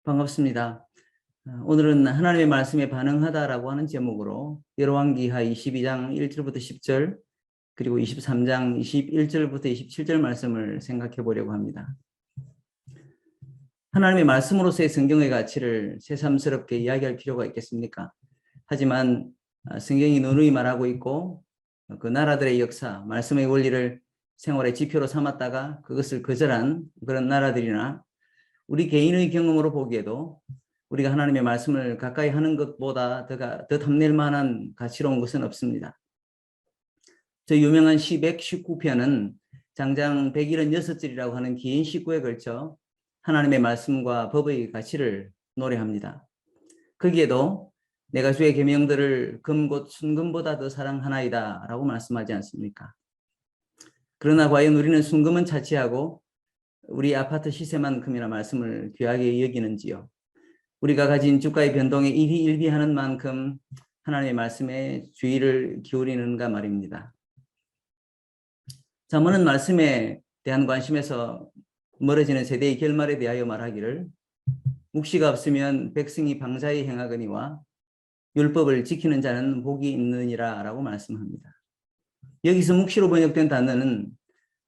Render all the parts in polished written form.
반갑습니다. 오늘은 하나님의 말씀에 반응하다라고 하는 제목으로 열왕기하 22장 1절부터 10절 그리고 23장 21절부터 27절 말씀을 생각해 보려고 합니다. 하나님의 말씀으로서의 성경의 가치를 새삼스럽게 이야기할 필요가 있겠습니까? 하지만 성경이 누누이 말하고 있고 그 나라들의 역사, 말씀의 원리를 생활의 지표로 삼았다가 그것을 거절한 그런 나라들이나 우리 개인의 경험으로 보기에도 우리가 하나님의 말씀을 가까이 하는 것보다 더 탐낼 만한 가치로운 것은 없습니다. 저 유명한 시 119편은 장장 176절이라고 하는 긴 시구에 걸쳐 하나님의 말씀과 법의 가치를 노래합니다. 거기에도 내가 주의 계명들을 금곧 순금보다 더 사랑하나이다 라고 말씀하지 않습니까? 그러나 과연 우리는 순금은 차치하고 우리 아파트 시세만큼이나 말씀을 귀하게 여기는지요? 우리가 가진 주가의 변동에 일희일비하는 만큼 하나님의 말씀에 주의를 기울이는가 말입니다. 잠언은 말씀에 대한 관심에서 멀어지는 세대의 결말에 대하여 말하기를 묵시가 없으면 백성이 방자히 행하거니와 율법을 지키는 자는 복이 있느니라 라고 말씀합니다. 여기서 묵시로 번역된 단어는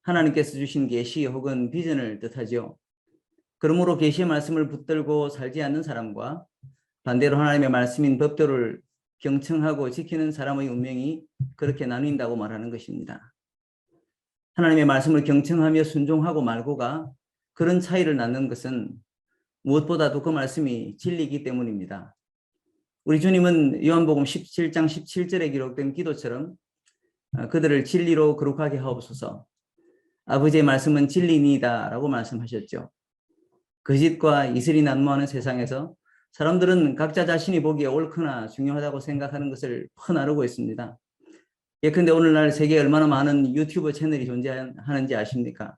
하나님께서 주신 계시 혹은 비전을 뜻하죠. 그러므로 계시의 말씀을 붙들고 살지 않는 사람과 반대로 하나님의 말씀인 법도를 경청하고 지키는 사람의 운명이 그렇게 나뉜다고 말하는 것입니다. 하나님의 말씀을 경청하며 순종하고 말고가 그런 차이를 낳는 것은 무엇보다도 그 말씀이 진리이기 때문입니다. 우리 주님은 요한복음 17장 17절에 기록된 기도처럼 그들을 진리로 거룩하게 하옵소서, 아버지의 말씀은 진리니이다 라고 말씀하셨죠. 거짓과 이슬이 난무하는 세상에서 사람들은 각자 자신이 보기에 옳거나 중요하다고 생각하는 것을 퍼나르고 있습니다. 예컨대 오늘날 세계에 얼마나 많은 유튜브 채널이 존재하는지 아십니까?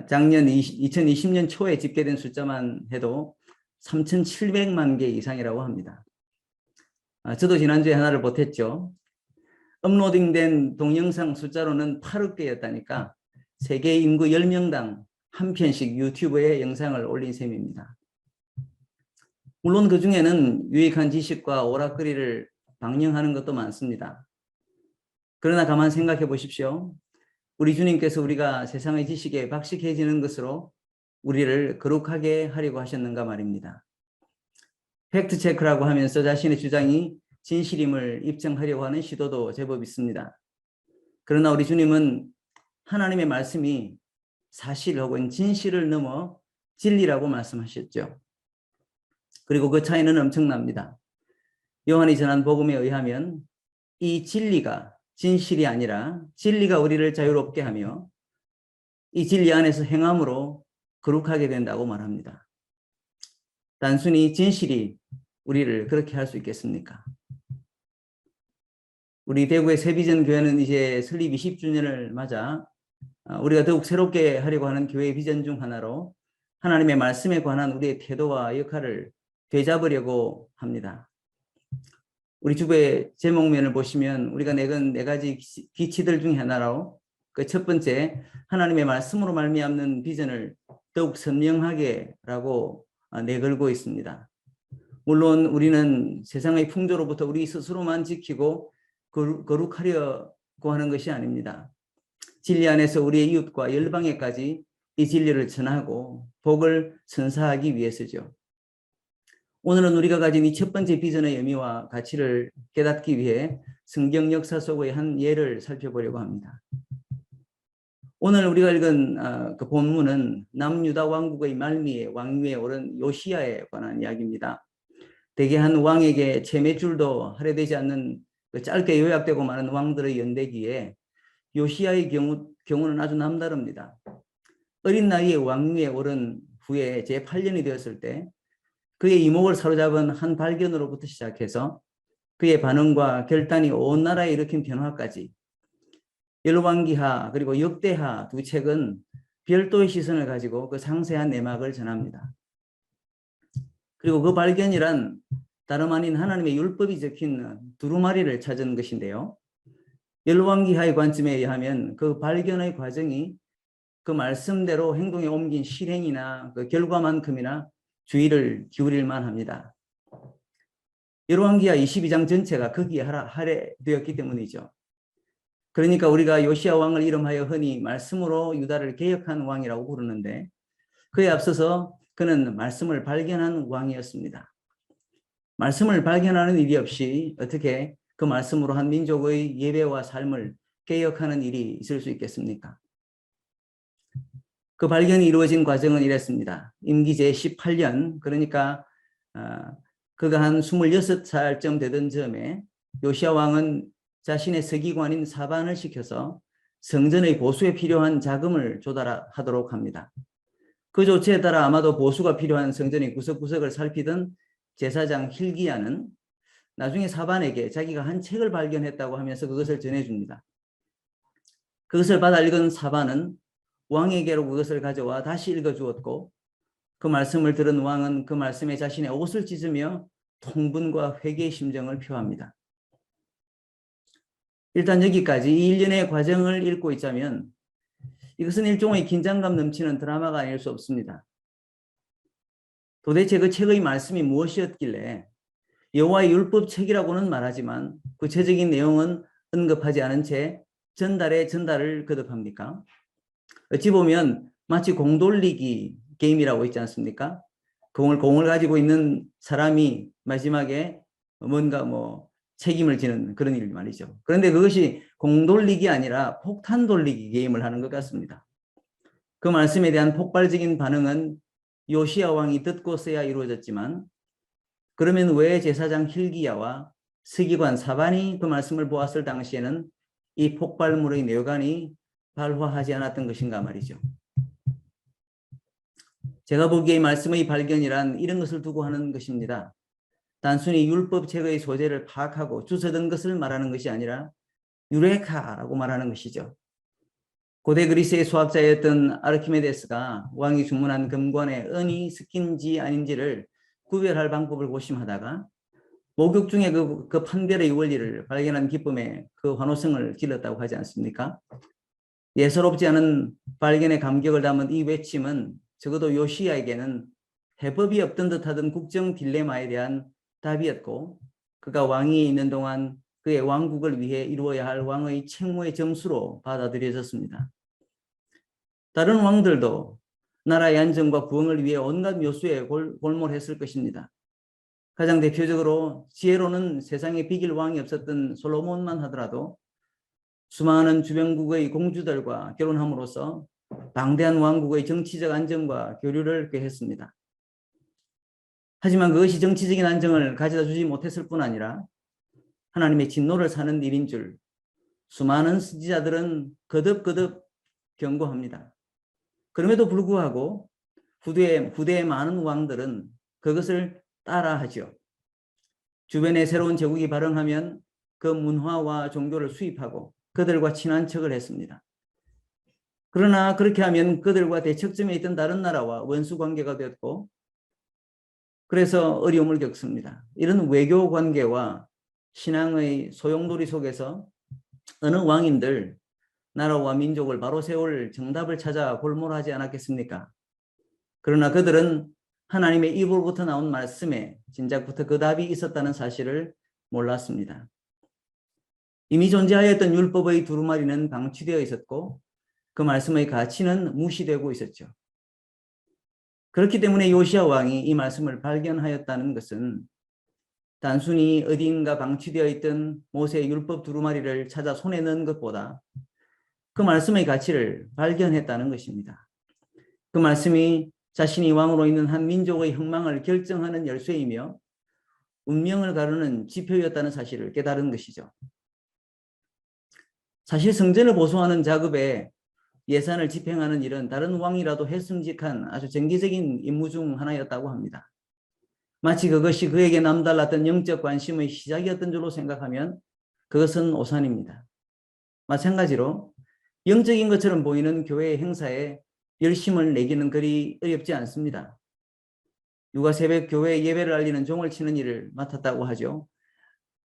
작년 2020년 초에 집계된 숫자만 해도 3,700만 개 이상이라고 합니다. 저도 지난주에 하나를 보탰죠. 업로딩된 동영상 숫자로는 8억 개였다니까 세계 인구 10명당 한 편씩 유튜브에 영상을 올린 셈입니다. 물론 그 중에는 유익한 지식과 오락거리를 방영하는 것도 많습니다. 그러나 가만 생각해 보십시오. 우리 주님께서 우리가 세상의 지식에 박식해지는 것으로 우리를 거룩하게 하려고 하셨는가 말입니다. 팩트체크라고 하면서 자신의 주장이 진실임을 입증하려고 하는 시도도 제법 있습니다. 그러나 우리 주님은 하나님의 말씀이 사실 혹은 진실을 넘어 진리라고 말씀하셨죠. 그리고 그 차이는 엄청납니다. 요한이 전한 복음에 의하면 이 진리가 진실이 아니라 진리가 우리를 자유롭게 하며 이 진리 안에서 행함으로 거룩하게 된다고 말합니다. 단순히 진실이 우리를 그렇게 할 수 있겠습니까? 우리 대구의 새비전 교회는 이제 설립 20주년을 맞아 우리가 더욱 새롭게 하려고 하는 교회의 비전 중 하나로 하나님의 말씀에 관한 우리의 태도와 역할을 되잡으려고 합니다. 우리 주보의 제목면을 보시면 우리가 내건 4가지 기치들 중에 하나로 그 첫 번째, 하나님의 말씀으로 말미암는 비전을 더욱 선명하게라고 내걸고 있습니다. 물론 우리는 세상의 풍조로부터 우리 스스로만 지키고 거룩하려고 하는 것이 아닙니다. 진리 안에서 우리의 이웃과 열방에까지 이 진리를 전하고 복을 선사하기 위해서죠. 오늘은 우리가 가진 이 첫 번째 비전의 의미와 가치를 깨닫기 위해 성경 역사 속의 한 예를 살펴보려고 합니다. 오늘 우리가 읽은 그 본문은 남유다 왕국의 말미에 왕위에 오른 요시야에 관한 이야기입니다. 대개 한 왕에게 채매줄도 할애되지 않는 그 짧게 요약되고 많은 왕들의 연대기에 요시야의 경우는 아주 남다릅니다. 어린 나이에 왕위에 오른 후에 제8년이 되었을 때 그의 이목을 사로잡은 한 발견으로부터 시작해서 그의 반응과 결단이 온 나라에 일으킨 변화까지 열왕기하 그리고 역대하 두 책은 별도의 시선을 가지고 그 상세한 내막을 전합니다. 그리고 그 발견이란 다름 아닌 하나님의 율법이 적힌 두루마리를 찾은 것인데요. 열왕기하의 관점에 의하면 그 발견의 과정이 그 말씀대로 행동에 옮긴 실행이나 그 결과만큼이나 주의를 기울일 만합니다. 열왕기하 22장 전체가 거기에 할애되었기 때문이죠. 그러니까 우리가 요시야 왕을 이름하여 흔히 말씀으로 유다를 개혁한 왕이라고 부르는데, 그에 앞서서 그는 말씀을 발견한 왕이었습니다. 말씀을 발견하는 일이 없이 어떻게 그 말씀으로 한 민족의 예배와 삶을 개혁하는 일이 있을 수 있겠습니까? 그 발견이 이루어진 과정은 이랬습니다. 임기 제18년, 그러니까 그가 한 26살쯤 되던 즈음에 요시야 왕은 자신의 서기관인 사반을 시켜서 성전의 보수에 필요한 자금을 조달하도록 합니다. 그 조치에 따라 아마도 보수가 필요한 성전의 구석구석을 살피던 제사장 hil기야는 나중에 사반에게 자기가 한 책을 발견했다고 하면서 그것을 전해줍니다. 그것을 받아 읽은 사반은 왕에게로 그것을 가져와 다시 읽어주었고, 그 말씀을 들은 왕은 그 말씀에 자신의 옷을 찢으며 통분과 회개의 심정을 표합니다. 일단 여기까지 이 일련의 과정을 읽고 있자면 이것은 일종의 긴장감 넘치는 드라마가 아닐 수 없습니다. 도대체 그 책의 말씀이 무엇이었길래 여호와의 율법책이라고는 말하지만 구체적인 내용은 언급하지 않은 채 전달을 거듭합니까? 어찌 보면 마치 공 돌리기 게임이라고 있지 않습니까? 공을 가지고 있는 사람이 마지막에 뭔가 책임을 지는 그런 일 말이죠. 그런데 그것이 공 돌리기 아니라 폭탄 돌리기 게임을 하는 것 같습니다. 그 말씀에 대한 폭발적인 반응은 요시야 왕이 듣고서야 이루어졌지만, 그러면 왜 제사장 hil기야와 서기관 사반이 그 말씀을 보았을 당시에는 이 폭발물의 뇌관이 발화하지 않았던 것인가 말이죠. 제가 보기에 이 말씀의 발견이란 이런 것을 두고 하는 것입니다. 단순히 율법책의 소재를 파악하고 주워든 것을 말하는 것이 아니라 유레카라고 말하는 것이죠. 고대 그리스의 수학자였던 아르키메데스가 왕이 주문한 금관에 은이 섞인지 아닌지를 구별할 방법을 고심하다가 목욕 중에 그 판별의 원리를 발견한 기쁨에 그 환호성을 질렀다고 하지 않습니까? 예사롭지 않은 발견의 감격을 담은 이 외침은 적어도 요시야에게는 해법이 없던 듯하던 국정 딜레마에 대한 답이었고, 그가 왕위에 있는 동안 그의 왕국을 위해 이루어야 할 왕의 책무의 점수로 받아들여졌습니다. 다른 왕들도 나라의 안정과 부흥을 위해 온갖 묘수에 골몰했을 것입니다. 가장 대표적으로 지혜로는 세상에 비길 왕이 없었던 솔로몬만 하더라도 수많은 주변국의 공주들과 결혼함으로써 방대한 왕국의 정치적 안정과 교류를 꾀했습니다. 하지만 그것이 정치적인 안정을 가져다 주지 못했을 뿐 아니라 하나님의 진노를 사는 일인 줄 수많은 선지자들은 거듭 경고합니다. 그럼에도 불구하고 후대의 많은 왕들은 그것을 따라하죠. 주변에 새로운 제국이 발흥하면 그 문화와 종교를 수입하고 그들과 친한 척을 했습니다. 그러나 그렇게 하면 그들과 대척점에 있던 다른 나라와 원수 관계가 되었고, 그래서 어려움을 겪습니다. 이런 외교 관계와 신앙의 소용돌이 속에서 어느 왕인들 나라와 민족을 바로 세울 정답을 찾아 골몰하지 않았겠습니까? 그러나 그들은 하나님의 입으로부터 나온 말씀에 진작부터 그 답이 있었다는 사실을 몰랐습니다. 이미 존재하였던 율법의 두루마리는 방치되어 있었고 그 말씀의 가치는 무시되고 있었죠. 그렇기 때문에 요시야 왕이 이 말씀을 발견하였다는 것은 단순히 어디인가 방치되어 있던 모세의 율법 두루마리를 찾아 손에 넣은 것보다 그 말씀의 가치를 발견했다는 것입니다. 그 말씀이 자신이 왕으로 있는 한 민족의 흥망을 결정하는 열쇠이며 운명을 가르는 지표였다는 사실을 깨달은 것이죠. 사실 성전을 보수하는 작업에 예산을 집행하는 일은 다른 왕이라도 했음직한 아주 정기적인 임무 중 하나였다고 합니다. 마치 그것이 그에게 남달랐던 영적 관심의 시작이었던 줄로 생각하면 그것은 오산입니다. 마찬가지로 영적인 것처럼 보이는 교회의 행사에 열심을 내기는 그리 어렵지 않습니다. 누가 새벽 교회 예배를 알리는 종을 치는 일을 맡았다고 하죠.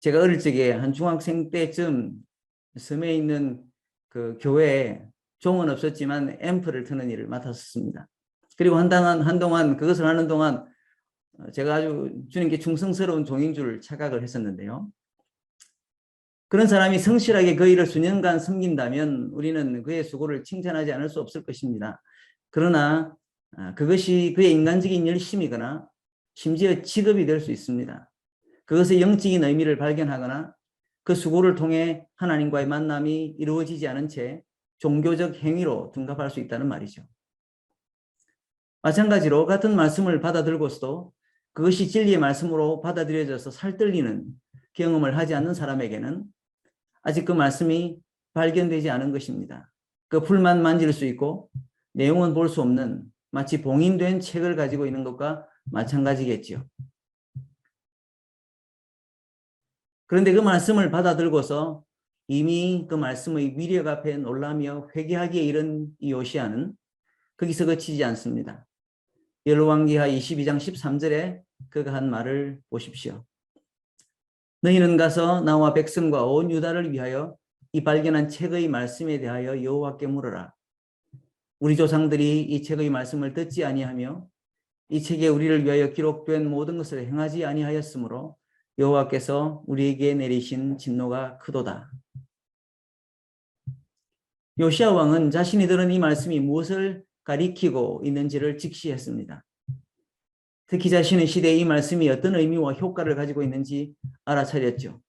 제가 어릴 적에 한 중학생 때쯤 섬에 있는 그 교회에 종은 없었지만 앰프를 트는 일을 맡았습니다. 그리고 한동안 그것을 하는 동안 제가 아주 주님께 충성스러운 종인 줄 착각을 했었는데요. 그런 사람이 성실하게 그 일을 수년간 섬긴다면 우리는 그의 수고를 칭찬하지 않을 수 없을 것입니다. 그러나 그것이 그의 인간적인 열심이거나 심지어 직업이 될 수 있습니다. 그것의 영적인 의미를 발견하거나 그 수고를 통해 하나님과의 만남이 이루어지지 않은 채 종교적 행위로 둔갑할 수 있다는 말이죠. 마찬가지로 같은 말씀을 받아들고서도 그것이 진리의 말씀으로 받아들여져서 살뜰리는 경험을 하지 않는 사람에게는 아직 그 말씀이 발견되지 않은 것입니다. 그 풀만 만질 수 있고 내용은 볼 수 없는 마치 봉인된 책을 가지고 있는 것과 마찬가지겠지요. 그런데 그 말씀을 받아들고서 이미 그 말씀의 위력 앞에 놀라며 회개하기에 이른 이 요시야는 거기서 그치지 않습니다. 열왕기하 22장 13절에 그가 한 말을 보십시오. 너희는 가서 나와 백성과 온 유다를 위하여 이 발견한 책의 말씀에 대하여 여호와께 물으라. 우리 조상들이 이 책의 말씀을 듣지 아니하며 이 책에 우리를 위하여 기록된 모든 것을 행하지 아니하였으므로 여호와께서 우리에게 내리신 진노가 크도다. 요시야 왕은 자신이 들은 이 말씀이 무엇을 가리키고 있는지를 직시했습니다. 특히 자신의 시대에 이 말씀이 어떤 의미와 효과를 가지고 있는지 알아차렸죠.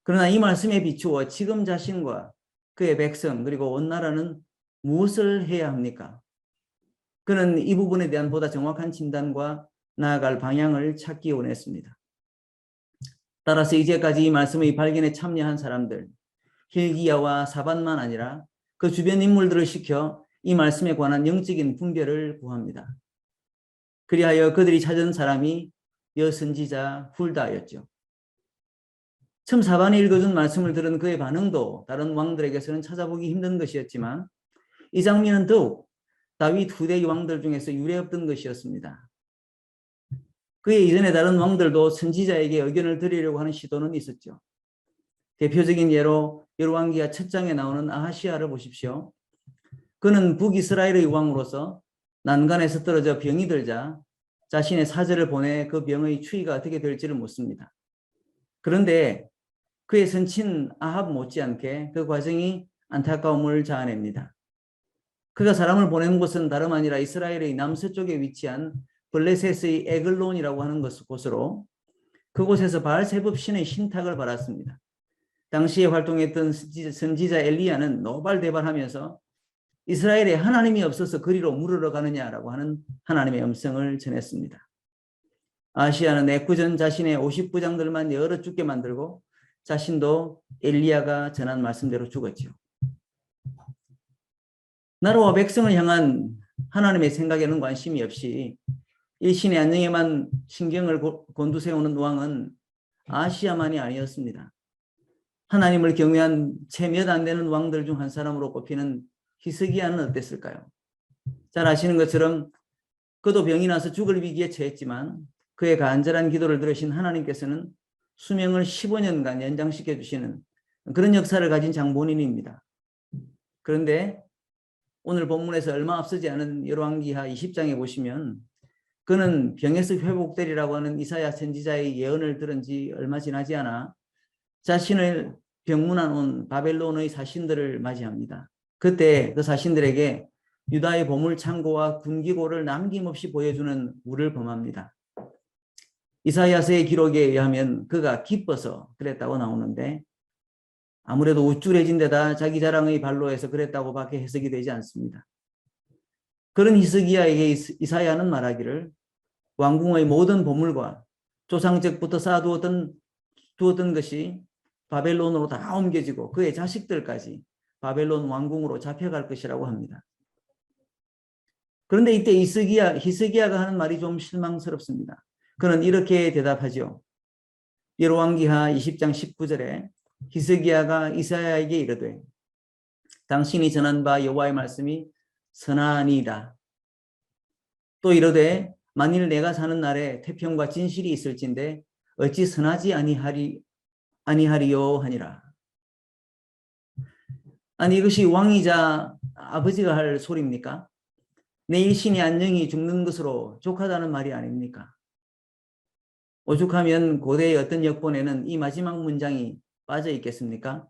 그러나 이 말씀에 비추어 지금 자신과 그의 백성 그리고 온 나라는 무엇을 해야 합니까? 그는 이 부분에 대한 보다 정확한 진단과 나아갈 방향을 찾기 원했습니다. 따라서 이제까지 이 말씀의 발견에 참여한 사람들, hil기야와 사반만 아니라 그 주변 인물들을 시켜 이 말씀에 관한 영적인 분별을 구합니다. 그리하여 그들이 찾은 사람이 여선지자 훌다였죠. 처음 사반이 읽어준 말씀을 들은 그의 반응도 다른 왕들에게서는 찾아보기 힘든 것이었지만 이 장면은 더욱 다윗 후대 왕들 중에서 유례없던 것이었습니다. 그의 이전에 다른 왕들도 선지자에게 의견을 드리려고 하는 시도는 있었죠. 대표적인 예로 열왕기하 1장에 나오는 아하시야를 보십시오. 그는 북이스라엘의 왕으로서 난간에서 떨어져 병이 들자 자신의 사제를 보내 그 병의 추이가 어떻게 될지를 묻습니다. 그런데 그의 선친 아합 못지않게 그 과정이 안타까움을 자아냅니다. 그가 사람을 보낸 곳은 다름 아니라 이스라엘의 남서쪽에 위치한 블레셋의 에글론이라고 하는 곳으로 그곳에서 바알세붑 신의 신탁을 받았습니다. 당시에 활동했던 선지자 엘리야는 노발대발하면서 이스라엘에 하나님이 없어서 그리로 물으러 가느냐라고 하는 하나님의 음성을 전했습니다. 아시야는 애꿎은 자신의 50부장들만 여러 죽게 만들고 자신도 엘리야가 전한 말씀대로 죽었죠. 나라와 백성을 향한 하나님의 생각에는 관심이 없이 일신의 안녕에만 신경을 곤두세우는 왕은 아시야만이 아니었습니다. 하나님을 경외한 채 몇 안 되는 왕들 중 한 사람으로 꼽히는 히스기야는 어땠을까요? 잘 아시는 것처럼 그도 병이 나서 죽을 위기에 처했지만 그의 간절한 기도를 들으신 하나님께서는 수명을 15년간 연장시켜 주시는 그런 역사를 가진 장본인입니다. 그런데 오늘 본문에서 얼마 앞서지 않은 열왕기하 20장에 보시면 그는 병에서 회복되리라고 하는 이사야 선지자의 예언을 들은 지 얼마 지나지 않아 자신을 병문안 온 바벨론의 사신들을 맞이합니다. 그때 그 사신들에게 유다의 보물 창고와 군기고를 남김없이 보여주는 우를 범합니다. 이사야서의 기록에 의하면 그가 기뻐서 그랬다고 나오는데 아무래도 우쭐해진 데다 자기 자랑의 발로 해서 그랬다고밖에 해석이 되지 않습니다. 그런 히스기야에게 이사야는 말하기를 왕궁의 모든 보물과 조상적부터 쌓아두었던 것이 바벨론으로 다 옮겨지고 그의 자식들까지 바벨론 왕궁으로 잡혀갈 것이라고 합니다. 그런데 이때 히스기야가 하는 말이 좀 실망스럽습니다. 그는 이렇게 대답하죠. 열왕기하 20장 19절에 히스기야가 이사야에게 이르되 당신이 전한 바 여호와의 말씀이 선하니이다. 또 이르되 만일 내가 사는 날에 태평과 진실이 있을진데 어찌 선하지 아니하리요 하니라. 아니 이것이 왕이자 아버지가 할 소리입니까? 내일 신이 안녕히 죽는 것으로 족하다는 말이 아닙니까? 오죽하면 고대의 어떤 역본에는 이 마지막 문장이 빠져 있겠습니까?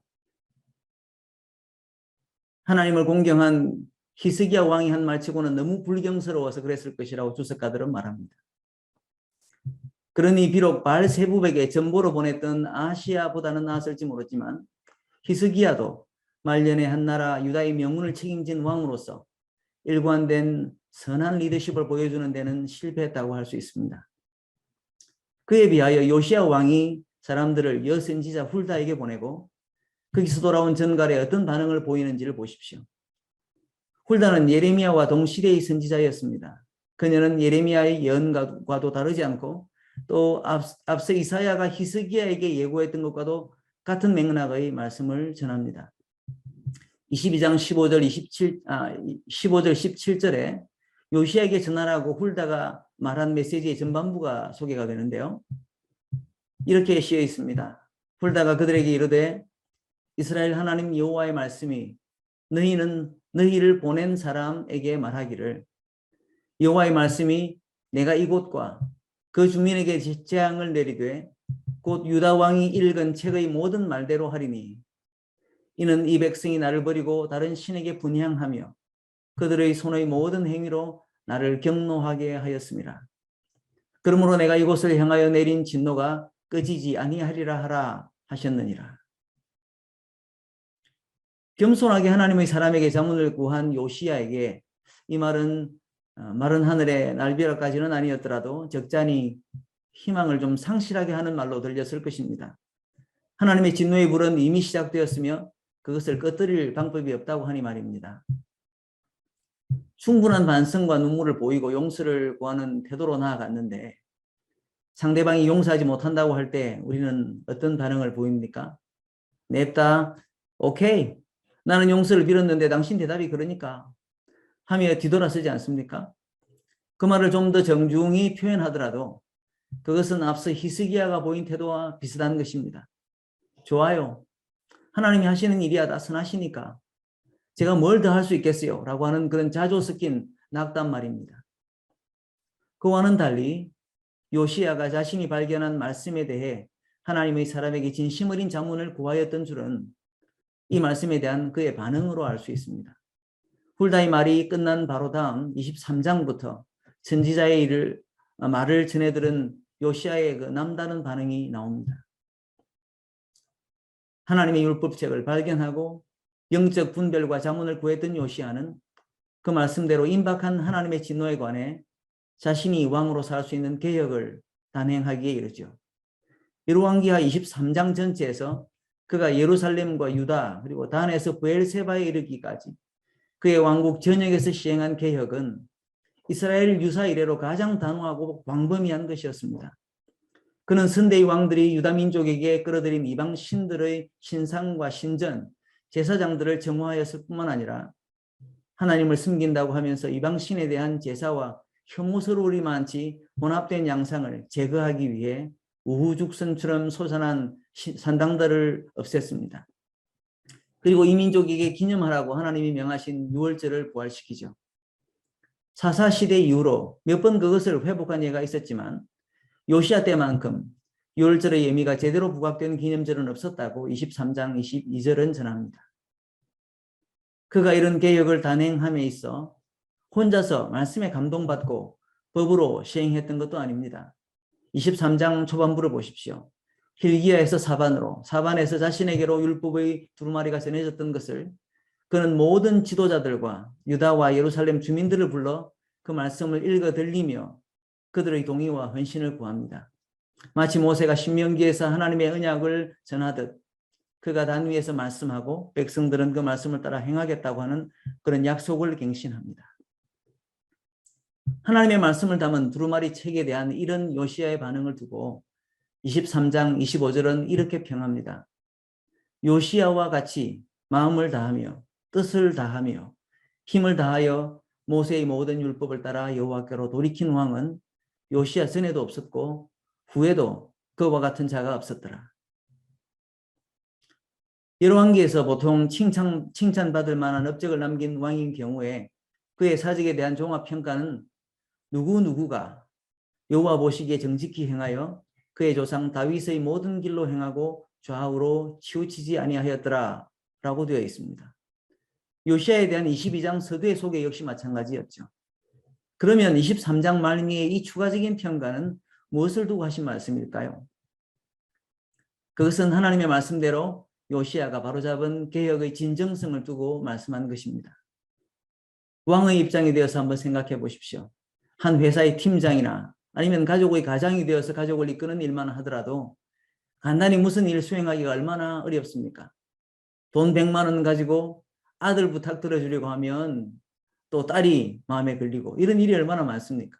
하나님을 공경한 히스기야 왕이 한 말치고는 너무 불경스러워서 그랬을 것이라고 주석가들은 말합니다. 그러니 비록 바알세붑에게 전보로 보냈던 아시아보다는 나았을지 모르지만 히스기야도 말년에 한 나라 유다의 명문을 책임진 왕으로서 일관된 선한 리더십을 보여주는 데는 실패했다고 할 수 있습니다. 그에 비하여 요시야 왕이 사람들을 여선지자 훌다에게 보내고 거기서 돌아온 전갈에 어떤 반응을 보이는지를 보십시오. 훌다는 예레미야와 동시대의 선지자였습니다. 그녀는 예레미야의 예언과도 다르지 않고 또 앞서 이사야가 히스기야에게 예고했던 것과도 같은 맥락의 말씀을 전합니다. 22장 15절 17절에 요시야에게 전하라고 훌다가 말한 메시지의 전반부가 소개가 되는데요. 이렇게 쓰여 있습니다. 훌다가 그들에게 이르되 이스라엘 하나님 여호와의 말씀이 너희는 너희를 보낸 사람에게 말하기를 여호와의 말씀이 내가 이곳과 그 주민에게 재앙을 내리되 곧 유다 왕이 읽은 책의 모든 말대로 하리니 이는 이 백성이 나를 버리고 다른 신에게 분향하며 그들의 손의 모든 행위로 나를 경노하게 하였습니다. 그러므로 내가 이곳을 향하여 내린 진노가 꺼지지 아니하리라 하라 하셨느니라. 겸손하게 하나님의 사람에게 자문을 구한 요시야에게 이 말은 마른 하늘의 날벼락까지는 아니었더라도 적잖이 희망을 좀 상실하게 하는 말로 들렸을 것입니다. 하나님의 진노의 불은 이미 시작되었으며 그것을 꺼뜨릴 방법이 없다고 하니 말입니다. 충분한 반성과 눈물을 보이고 용서를 구하는 태도로 나아갔는데 상대방이 용서하지 못한다고 할 때 우리는 어떤 반응을 보입니까? 냅다, 오케이. 나는 용서를 빌었는데 당신 대답이 그러니까 하며 뒤돌아서지 않습니까? 그 말을 좀 더 정중히 표현하더라도 그것은 앞서 히스기야가 보인 태도와 비슷한 것입니다. 좋아요. 하나님이 하시는 일이야 다 선하시니까 제가 뭘 더 할 수 있겠어요? 라고 하는 그런 자조 섞인 낙담 말입니다. 그와는 달리 요시야가 자신이 발견한 말씀에 대해 하나님의 사람에게 진심 어린 자문을 구하였던 줄은 이 말씀에 대한 그의 반응으로 알 수 있습니다. 훌다의 말이 끝난 바로 다음 23장부터 선지자의 말을 전해들은 요시야의 그 남다른 반응이 나옵니다. 하나님의 율법책을 발견하고 영적 분별과 자문을 구했던 요시야는 그 말씀대로 임박한 하나님의 진노에 관해 자신이 왕으로 살 수 있는 개혁을 단행하기에 이르죠. 열왕기하 23장 전체에서 그가 예루살렘과 유다 그리고 단에서 브엘세바에 이르기까지 그의 왕국 전역에서 시행한 개혁은 이스라엘 유사 이래로 가장 단호하고 광범위한 것이었습니다. 그는 선대의 왕들이 유다 민족에게 끌어들인 이방 신들의 신상과 신전, 제사장들을 정화하였을 뿐만 아니라 하나님을 숨긴다고 하면서 이방 신에 대한 제사와 혐오스러우리만치 혼합된 양상을 제거하기 위해 우후죽순처럼 솟아난 산당들을 없앴습니다. 그리고 이 민족에게 기념하라고 하나님이 명하신 유월절을 부활시키죠. 사사시대 이후로 몇 번 그것을 회복한 예가 있었지만 요시야 때만큼 유월절의 의미가 제대로 부각된 기념절은 없었다고 23장 22절은 전합니다. 그가 이런 개혁을 단행함에 있어 혼자서 말씀에 감동받고 법으로 시행했던 것도 아닙니다. 23장 초반부를 보십시오. hil기야에서 사반으로, 사반에서 자신에게로 율법의 두루마리가 전해졌던 것을 그는 모든 지도자들과 유다와 예루살렘 주민들을 불러 그 말씀을 읽어 들리며 그들의 동의와 헌신을 구합니다. 마치 모세가 신명기에서 하나님의 언약을 전하듯 그가 단 위에서 말씀하고 백성들은 그 말씀을 따라 행하겠다고 하는 그런 약속을 갱신합니다. 하나님의 말씀을 담은 두루마리 책에 대한 이런 요시야의 반응을 두고 23장 25절은 이렇게 평합니다. 요시야와 같이 마음을 다하며 뜻을 다하며 힘을 다하여 모세의 모든 율법을 따라 여호와께로 돌이킨 왕은 요시야 전에도 없었고 후에도 그와 같은 자가 없었더라. 열왕기에서 보통 칭찬받을 만한 업적을 남긴 왕인 경우에 그의 사직에 대한 종합평가는 누구누구가 여호와 보시기에 정직히 행하여 그의 조상 다윗의 모든 길로 행하고 좌우로 치우치지 아니하였더라 라고 되어 있습니다. 요시야에 대한 22장 서두의 소개 역시 마찬가지였죠. 그러면 23장 말미에 이 추가적인 평가는 무엇을 두고 하신 말씀일까요? 그것은 하나님의 말씀대로 요시야가 바로잡은 개혁의 진정성을 두고 말씀한 것입니다. 왕의 입장이 되어서 한번 생각해 보십시오. 한 회사의 팀장이나 아니면 가족의 가장이 되어서 가족을 이끄는 일만 하더라도 간단히 무슨 일 수행하기가 얼마나 어렵습니까? 돈 100만 원 가지고 아들 부탁 들어주려고 하면 또 딸이 마음에 걸리고 이런 일이 얼마나 많습니까?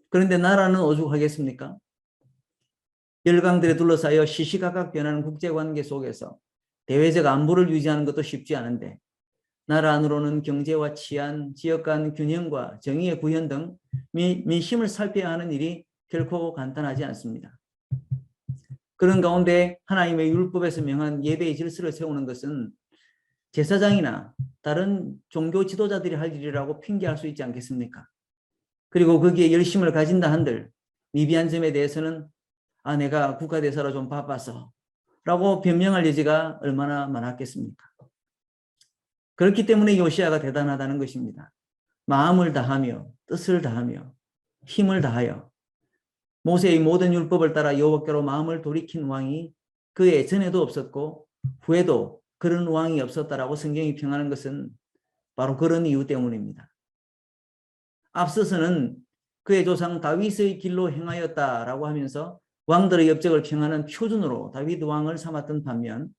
그런데 나라는 오죽하겠습니까? 열강들에 둘러싸여 시시각각 변하는 국제관계 속에서 대외적 안보를 유지하는 것도 쉽지 않은데 나라 안으로는 경제와 치안, 지역 간 균형과 정의의 구현 등 민심을 살펴야 하는 일이 결코 간단하지 않습니다. 그런 가운데 하나님의 율법에서 명한 예배의 질서를 세우는 것은 제사장이나 다른 종교 지도자들이 할 일이라고 핑계할 수 있지 않겠습니까? 그리고 거기에 열심을 가진다 한들 미비한 점에 대해서는 내가 국가대사로 좀 바빠서 라고 변명할 여지가 얼마나 많았겠습니까? 그렇기 때문에 요시야가 대단하다는 것입니다. 마음을 다하며 뜻을 다하며 힘을 다하여 모세의 모든 율법을 따라 여호와께로 마음을 돌이킨 왕이 그의 전에도 없었고 후에도 그런 왕이 없었다라고 성경이 평하는 것은 바로 그런 이유 때문입니다. 앞서서는 그의 조상 다윗의 길로 행하였다라고 하면서 왕들의 업적을 평하는 표준으로 다윗 왕을 삼았던 반면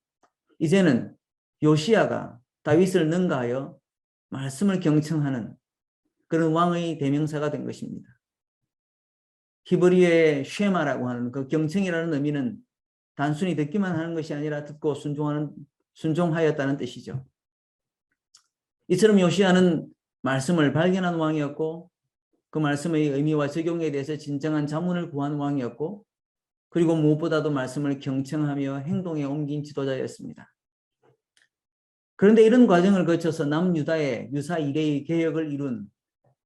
이제는 요시야가 다윗을 능가하여 말씀을 경청하는 그런 왕의 대명사가 된 것입니다. 히브리어의 쉐마라고 하는 그 경청이라는 의미는 단순히 듣기만 하는 것이 아니라 듣고 순종하였다는 뜻이죠. 이처럼 요시야는 말씀을 발견한 왕이었고 그 말씀의 의미와 적용에 대해서 진정한 자문을 구한 왕이었고 그리고 무엇보다도 말씀을 경청하며 행동에 옮긴 지도자였습니다. 그런데 이런 과정을 거쳐서 남유다의 유사 이래의 개혁을 이룬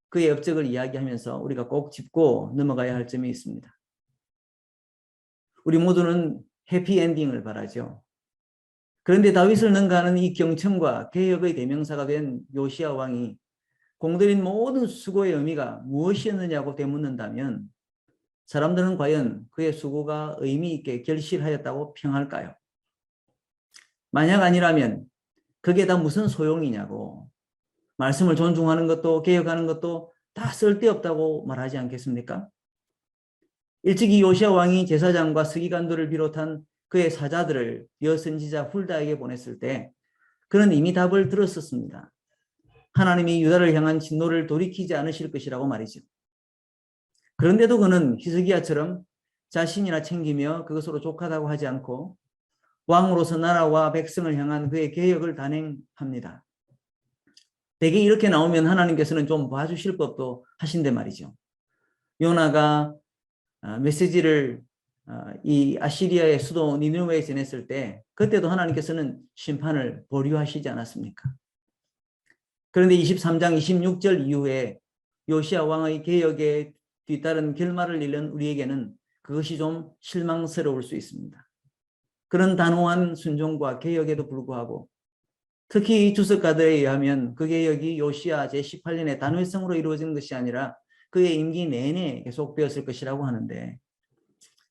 그의 업적을 이야기하면서 우리가 꼭 짚고 넘어가야 할 점이 있습니다. 우리 모두는 해피엔딩을 바라죠. 그런데 다윗을 능가하는 이 경청과 개혁의 대명사가 된 요시야 왕이 공들인 모든 수고의 의미가 무엇이었느냐고 되묻는다면 사람들은 과연 그의 수고가 의미 있게 결실하였다고 평할까요? 만약 아니라면 그게 다 무슨 소용이냐고 말씀을 존중하는 것도 개혁하는 것도 다 쓸데없다고 말하지 않겠습니까? 일찍이 요시야 왕이 제사장과 서기관들을 비롯한 그의 사자들을 여선지자 훌다에게 보냈을 때 그는 이미 답을 들었었습니다. 하나님이 유다를 향한 진노를 돌이키지 않으실 것이라고 말이죠. 그런데도 그는 히스기야처럼 자신이나 챙기며 그것으로 족하다고 하지 않고 왕으로서 나라와 백성을 향한 그의 개혁을 단행합니다. 대개 이렇게 나오면 하나님께서는 좀 봐주실 법도 하신데 말이죠. 요나가 메시지를 이 아시리아의 수도 니느웨에 전했을 때 그때도 하나님께서는 심판을 보류하시지 않았습니까? 그런데 23장 26절 이후에 요시야 왕의 개혁에 뒤따른 결말을 잃는 우리에게는 그것이 좀 실망스러울 수 있습니다. 그런 단호한 순종과 개혁에도 불구하고 특히 주석가들에 의하면 그 개혁이 요시야 제18년의 단회성으로 이루어진 것이 아니라 그의 임기 내내 계속되었을 것이라고 하는데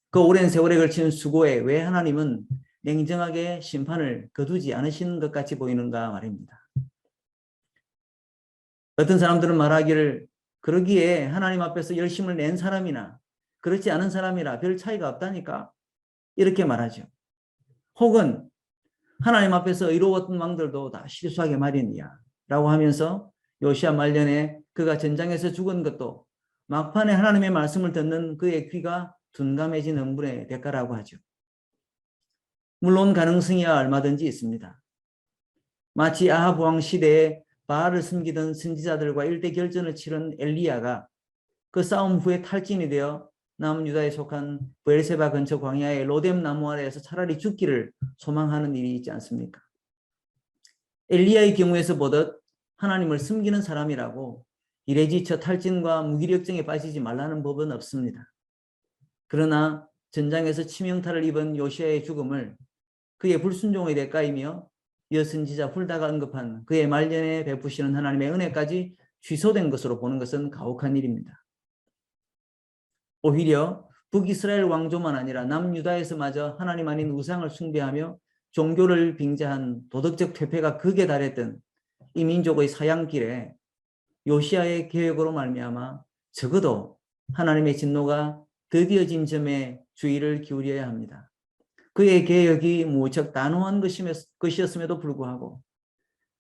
그 오랜 세월에 걸친 수고에 왜 하나님은 냉정하게 심판을 거두지 않으시는 것 같이 보이는가 말입니다. 어떤 사람들은 말하기를 그러기에 하나님 앞에서 열심을 낸 사람이나 그렇지 않은 사람이라 별 차이가 없다니까 이렇게 말하죠. 혹은 하나님 앞에서 의로웠던 왕들도 다 실수하게 마련이야 라고 하면서 요시야 말년에 그가 전장에서 죽은 것도 막판에 하나님의 말씀을 듣는 그의 귀가 둔감해진 흥분의 대가라고 하죠. 물론 가능성이야 얼마든지 있습니다. 마치 아합 왕 시대에 바알을 섬기던 선지자들과 일대 결전을 치른 엘리야가 그 싸움 후에 탈진이 되어 남유다에 속한 브엘세바 근처 광야의 로뎀 나무 아래에서 차라리 죽기를 소망하는 일이 있지 않습니까? 엘리야의 경우에서 보듯 하나님을 섬기는 사람이라고 일에 지쳐 탈진과 무기력증에 빠지지 말라는 법은 없습니다. 그러나 전장에서 치명타를 입은 요시아의 죽음을 그의 불순종의 대가이며 여선지자 훌다가 언급한 그의 말년에 베푸시는 하나님의 은혜까지 취소된 것으로 보는 것은 가혹한 일입니다. 오히려 북이스라엘 왕조만 아니라 남유다에서마저 하나님 아닌 우상을 숭배하며 종교를 빙자한 도덕적 퇴폐가 극에 달했던 이 민족의 사양길에 요시아의 개혁으로 말미암아 적어도 하나님의 진노가 더디어진 점에 주의를 기울여야 합니다. 그의 개혁이 무척 단호한 것이었음에도 불구하고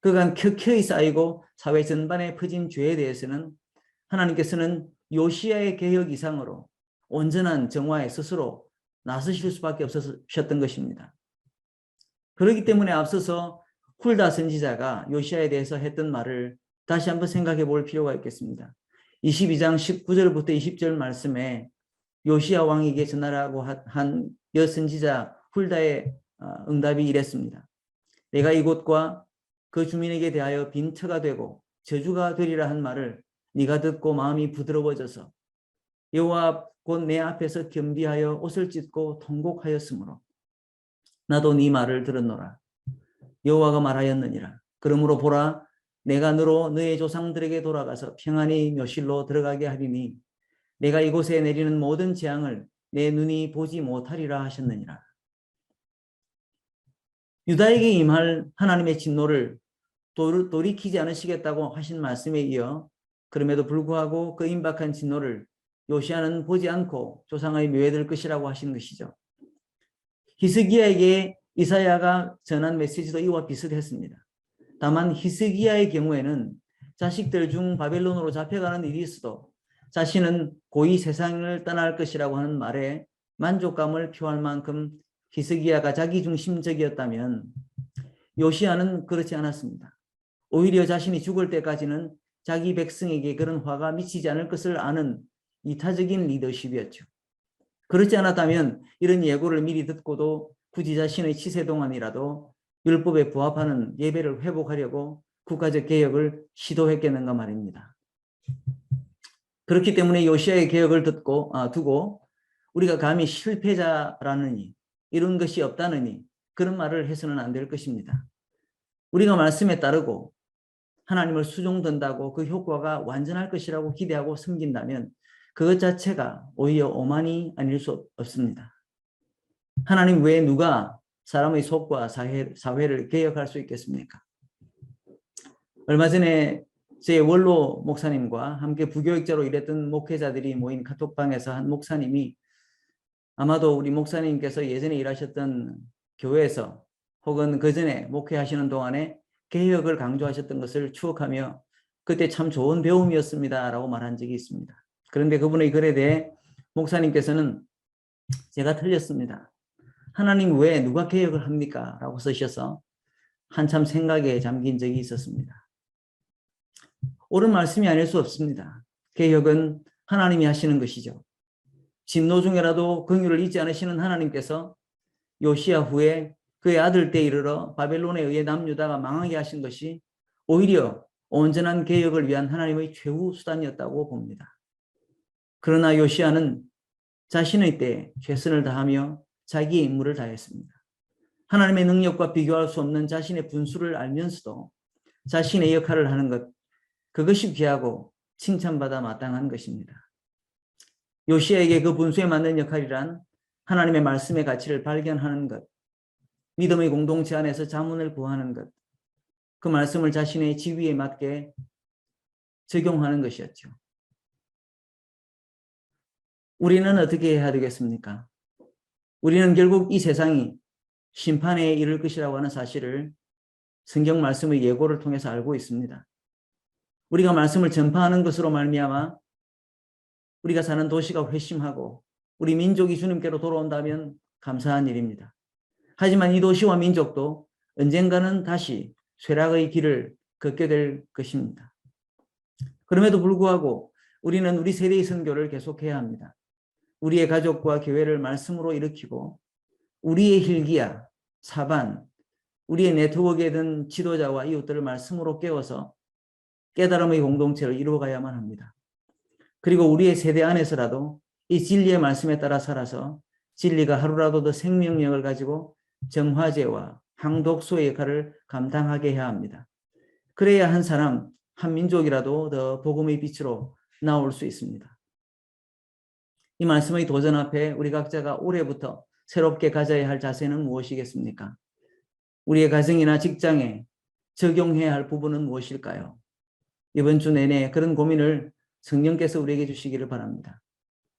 그간 켜켜이 쌓이고 사회 전반에 퍼진 죄에 대해서는 하나님께서는 요시아의 개혁 이상으로 온전한 정화에 스스로 나서실 수밖에 없으셨던 것입니다. 그렇기 때문에 앞서서 훌다 선지자가 요시아에 대해서 했던 말을 다시 한번 생각해 볼 필요가 있겠습니다. 22장 19절부터 20절 말씀에 요시아 왕에게 전하라고 한 여선지자 훌다의 응답이 이랬습니다. 내가 이곳과 그 주민에게 대하여 빈처가 되고 저주가 되리라 한 말을 네가 듣고 마음이 부드러워져서 여호와 곧 내 앞에서 겸비하여 옷을 찢고 통곡하였으므로 나도 네 말을 들었노라. 여호와가 말하였느니라. 그러므로 보라, 내가 너로 너의 조상들에게 돌아가서 평안히 묘실로 들어가게 하리니 내가 이곳에 내리는 모든 재앙을 내 눈이 보지 못하리라 하셨느니라. 유다에게 임할 하나님의 진노를 돌이키지 않으시겠다고 하신 말씀에 이어 그럼에도 불구하고 그 임박한 진노를 요시아는 보지 않고 조상의 묘해될 것이라고 하신 것이죠. 히스기야에게 이사야가 전한 메시지도 이와 비슷했습니다. 다만 히스기야의 경우에는 자식들 중 바벨론으로 잡혀가는 일이 있어도 자신은 고이 세상을 떠날 것이라고 하는 말에 만족감을 표할 만큼 히스기야가 자기중심적이었다면 요시아는 그렇지 않았습니다. 오히려 자신이 죽을 때까지는 자기 백성에게 그런 화가 미치지 않을 것을 아는 이타적인 리더십이었죠. 그렇지 않았다면 이런 예고를 미리 듣고도 굳이 자신의 치세 동안이라도 율법에 부합하는 예배를 회복하려고 국가적 개혁을 시도했겠는가 말입니다. 그렇기 때문에 요시아의 개혁을 두고 우리가 감히 실패자라느니 이런 것이 없다느니 그런 말을 해서는 안 될 것입니다. 우리가 말씀에 따르고 하나님을 수종든다고 그 효과가 완전할 것이라고 기대하고 섬긴다면 그것 자체가 오히려 오만이 아닐 수 없습니다. 하나님 외에 누가 사람의 속과 사회를 개혁할 수 있겠습니까? 얼마 전에 제 원로 목사님과 함께 부교육자로 일했던 목회자들이 모인 카톡방에서 한 목사님이 아마도 우리 목사님께서 예전에 일하셨던 교회에서 혹은 그전에 목회하시는 동안에 개혁을 강조하셨던 것을 추억하며 그때 참 좋은 배움이었습니다 라고 말한 적이 있습니다. 그런데 그분의 글에 대해 목사님께서는 제가 틀렸습니다. 하나님 외에 누가 개혁을 합니까? 라고 쓰셔서 한참 생각에 잠긴 적이 있었습니다. 옳은 말씀이 아닐 수 없습니다. 개혁은 하나님이 하시는 것이죠. 진노 중에라도 긍휼을 잊지 않으시는 하나님께서 요시야 후에 그의 아들 때 이르러 바벨론에 의해 남유다가 망하게 하신 것이 오히려 온전한 개혁을 위한 하나님의 최후 수단이었다고 봅니다. 그러나 요시야는 자신의 때에 최선을 다하며 자기의 임무를 다했습니다. 하나님의 능력과 비교할 수 없는 자신의 분수를 알면서도 자신의 역할을 하는 것, 그것이 귀하고 칭찬받아 마땅한 것입니다. 요시야에게 그 분수에 맞는 역할이란 하나님의 말씀의 가치를 발견하는 것, 믿음의 공동체 안에서 자문을 구하는 것, 그 말씀을 자신의 지위에 맞게 적용하는 것이었죠. 우리는 어떻게 해야 되겠습니까? 우리는 결국 이 세상이 심판에 이를 것이라고 하는 사실을 성경 말씀의 예고를 통해서 알고 있습니다. 우리가 말씀을 전파하는 것으로 말미암아 우리가 사는 도시가 회심하고 우리 민족이 주님께로 돌아온다면 감사한 일입니다. 하지만 이 도시와 민족도 언젠가는 다시 쇠락의 길을 걷게 될 것입니다. 그럼에도 불구하고 우리는 우리 세대의 선교를 계속해야 합니다. 우리의 가족과 교회를 말씀으로 일으키고 우리의 hil기야, 사반, 우리의 네트워크에 든 지도자와 이웃들을 말씀으로 깨워서 깨달음의 공동체를 이루어가야만 합니다. 그리고 우리의 세대 안에서라도 이 진리의 말씀에 따라 살아서 진리가 하루라도 더 생명력을 가지고 정화제와 항독소의 역할을 감당하게 해야 합니다. 그래야 한 사람, 한 민족이라도 더 복음의 빛으로 나올 수 있습니다. 이 말씀의 도전 앞에 우리 각자가 올해부터 새롭게 가져야 할 자세는 무엇이겠습니까? 우리의 가정이나 직장에 적용해야 할 부분은 무엇일까요? 이번 주 내내 그런 고민을 성령께서 우리에게 주시기를 바랍니다.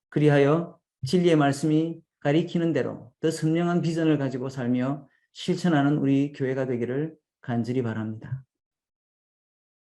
그리하여 진리의 말씀이 가리키는 대로 더 선명한 비전을 가지고 살며 실천하는 우리 교회가 되기를 간절히 바랍니다.